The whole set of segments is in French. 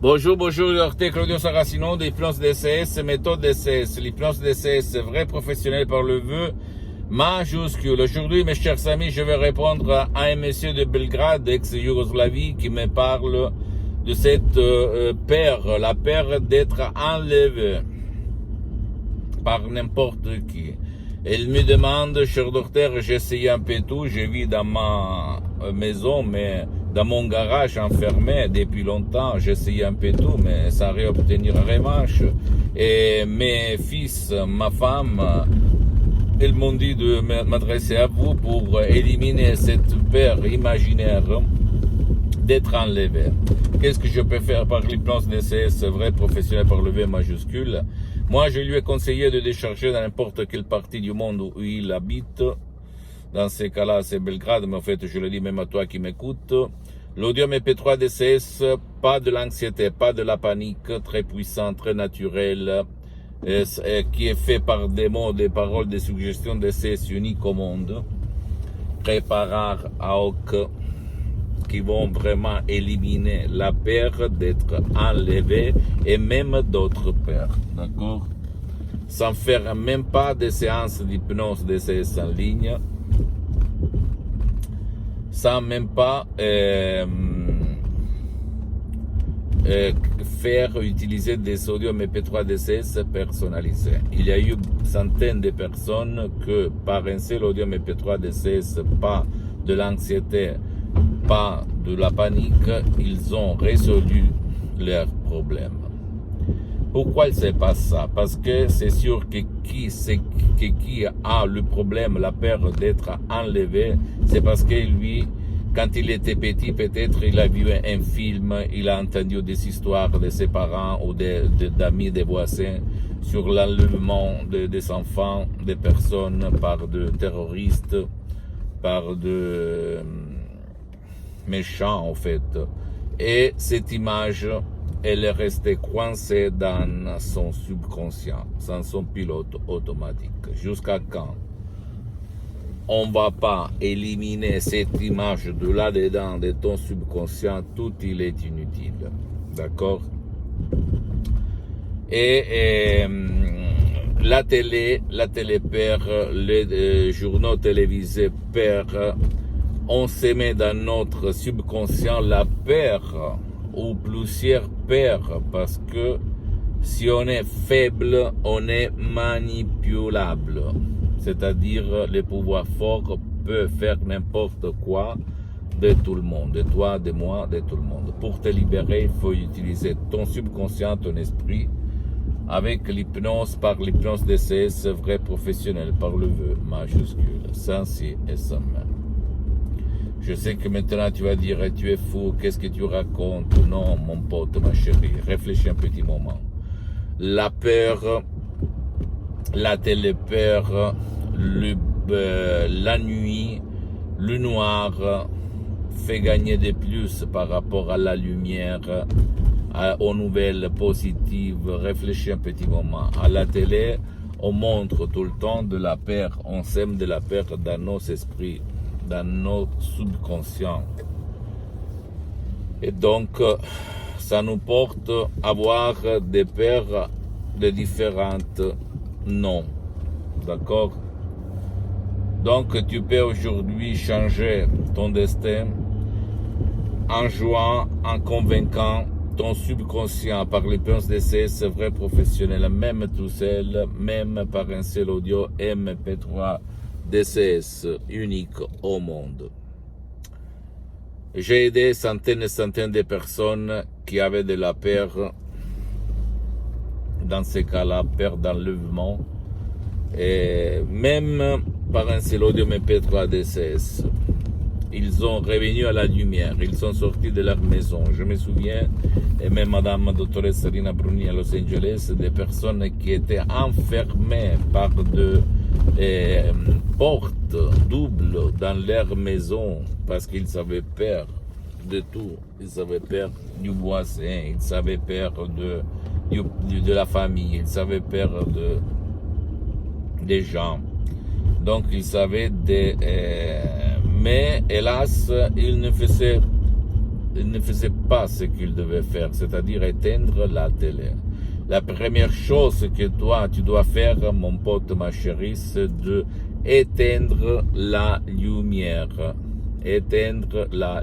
Bonjour, bonjour, docteur Claudio Saracino d'Hypnose DCS, méthode DCS. L'hypnose DCS, vrai professionnel par le vœu majuscule. Aujourd'hui, mes chers amis, je vais répondre à un monsieur de Belgrade, ex-Yougoslavie, qui me parle de cette peur, la peur d'être enlevé par n'importe qui. Elle me demande, cher docteur, j'ai essayé un peu tout, je vis dans ma maison, mais dans mon garage enfermé depuis longtemps, j'ai essayé un peu tout, mais ça n'a obtenir revanche. Et mes fils, ma femme, ils m'ont dit de m'adresser à vous pour éliminer cette peur imaginaire d'être enlevé. Qu'est-ce que je peux faire par l'hypnose DCS, vrai professionnel par le V majuscule? Moi, je lui ai conseillé de décharger dans n'importe quelle partie du monde où il habite. Dans ces cas-là, c'est Belgrade, mais en fait, je le dis même à toi qui m'écoutes. L'audio MP3 DCS, pas de l'anxiété, pas de la panique, très puissant, très naturel, qui est fait par des mots, des paroles, des suggestions DCS uniques au monde, préparés à hoc, qui vont vraiment éliminer la peur d'être enlevé et même d'autres peurs, d'accord? Sans faire même pas de séances d'hypnose DCS en ligne, sans même pas faire utiliser des audios MP3 DCS personnalisés. Il y a eu centaines de personnes que par un seul audio MP3 DCS, pas de l'anxiété, pas de la panique, ils ont résolu leurs problèmes. Pourquoi il se passe ça? Parce que c'est sûr que qui a le problème, la peur d'être enlevé, c'est parce que lui, quand il était petit, peut-être il a vu un film, il a entendu des histoires de ses parents ou d'amis, des voisins sur l'enlèvement des enfants, des personnes par de terroristes, par de méchants en fait. Et cette image, elle est restée coincée dans son subconscient, dans son pilote automatique. Jusqu'à quand on ne va pas éliminer cette image de là-dedans, de ton subconscient, tout il est inutile. D'accord? Et la télé perd, les journaux télévisés perdent. On se met dans notre subconscient la peur ou plusieurs peurs parce que si on est faible, on est manipulable. C'est-à-dire le pouvoir fort peut faire n'importe quoi de tout le monde, de toi, de moi, de tout le monde. Pour te libérer, il faut utiliser ton subconscient, ton esprit, avec l'hypnose, par l'hypnose DCS, vrai professionnel, par le vœu majuscule, sans si et sans même. Je sais que maintenant tu vas dire, tu es fou, qu'est-ce que tu racontes? Non, mon pote, ma chérie, réfléchis un petit moment. La peur, la télépeur, la nuit, le noir fait gagner de plus par rapport à la lumière, aux nouvelles positives. Réfléchis un petit moment. À la télé, on montre tout le temps de la peur, on sème de la peur dans nos esprits, dans notre subconscient. Et donc, ça nous porte à avoir des peurs de différentes noms. D'accord? Donc, tu peux aujourd'hui changer ton destin en jouant, en convainquant ton subconscient par l'hypnose DCS, vrai professionnel, même tout seul, même par un seul audio MP3 DCS unique au monde. J'ai aidé centaines et centaines de personnes qui avaient de la peur, dans ces cas-là, peur d'enlèvement, et même par un seul audio MP3 DCS. Ils sont revenus à la lumière, ils sont sortis de leur maison. Je me souviens, et même Madame Doctoresse Rina Bruni à Los Angeles, des personnes qui étaient enfermées par de portes doubles dans leur maison parce qu'ils avaient peur de tout. Ils avaient peur du voisin, ils avaient peur de la famille, ils avaient peur des gens. Donc ils savaient mais hélas, ils ne faisaient il ne faisait pas ce qu'il devait faire, c'est-à-dire éteindre la télé. La première chose que toi, tu dois faire, mon pote, ma chérie, c'est de éteindre la lumière. Éteindre la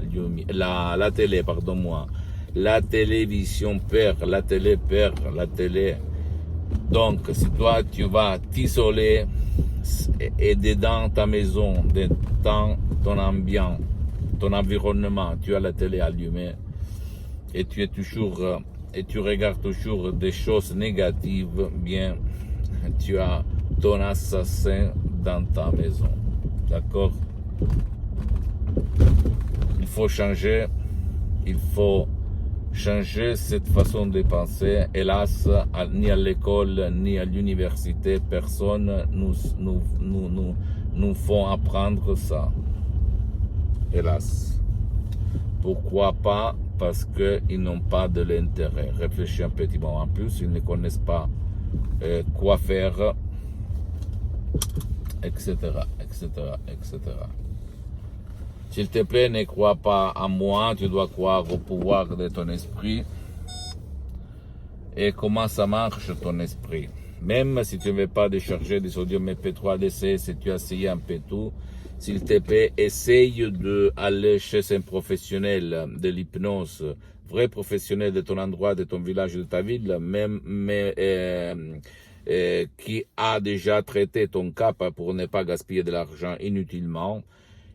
télé, pardon-moi. La télévision perd, la télé perd, la télé. Donc, si toi, tu vas t'isoler et dedans ta maison, dans ton ambiance, ton environnement, tu as la télé allumée et tu es toujours et tu regardes toujours des choses négatives, bien, tu as ton assassin dans ta maison. D'accord? Il faut changer, il faut changer cette façon de penser. Hélas, ni à l'école, ni à l'université, personne nous font apprendre ça. Hélas. Pourquoi pas? Parce qu'ils n'ont pas de l'intérêt. Réfléchis un petit moment en plus, ils ne connaissent pas quoi faire, etc., etc., etc. S'il te plaît, ne crois pas en moi, tu dois croire au pouvoir de ton esprit et comment ça marche ton esprit. Même si tu ne veux pas décharger des sodium MP3 DC, si tu as essayé un peu tout, s'il te plaît, essaye d'aller chez un professionnel de l'hypnose, vrai professionnel de ton endroit, de ton village, de ta ville, qui a déjà traité ton cas pour ne pas gaspiller de l'argent inutilement.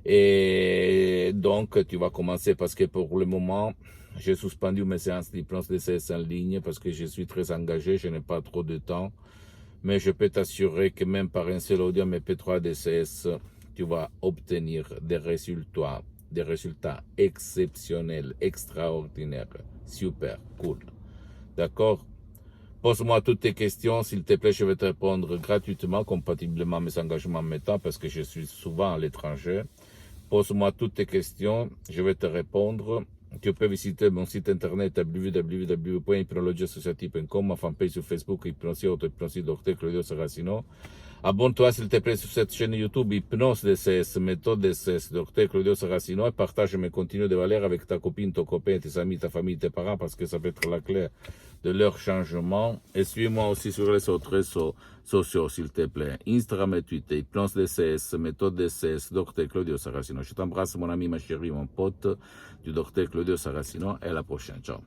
Et donc, tu vas commencer parce que pour le moment, j'ai suspendu mes séances d'hypnose DCS en ligne parce que je suis très engagé, je n'ai pas trop de temps. Mais je peux t'assurer que même par un seul audio MP3 DCS, tu vas obtenir des résultats exceptionnels, extraordinaires, super, cool. D'accord? Pose-moi toutes tes questions, s'il te plaît, je vais te répondre gratuitement, compatiblement à mes engagements en même temps, parce que je suis souvent à l'étranger. Pose-moi toutes tes questions, je vais te répondre. Tu peux visiter mon site internet www.hypnologieassociative.com, ma fanpage sur Facebook, Hypnosie Auto-Hypnosie Dr Claudio Saracino. Abonne-toi s'il te plaît sur cette chaîne YouTube Hypnose DCS, méthode DCS, Dr Claudio Saracino, et partage mes contenus de valeur avec ta copine, ton copain, tes amis, ta famille, tes parents, parce que ça peut être la clé de leur changement. Et suis-moi aussi sur les autres réseaux sociaux, s'il te plaît. Instagram et Twitter, Hypnose DCS, méthode DCS, Dr Claudio Saracino. Je t'embrasse, mon ami, ma chérie, mon pote, du Dr Claudio Saracino, et à la prochaine. Ciao.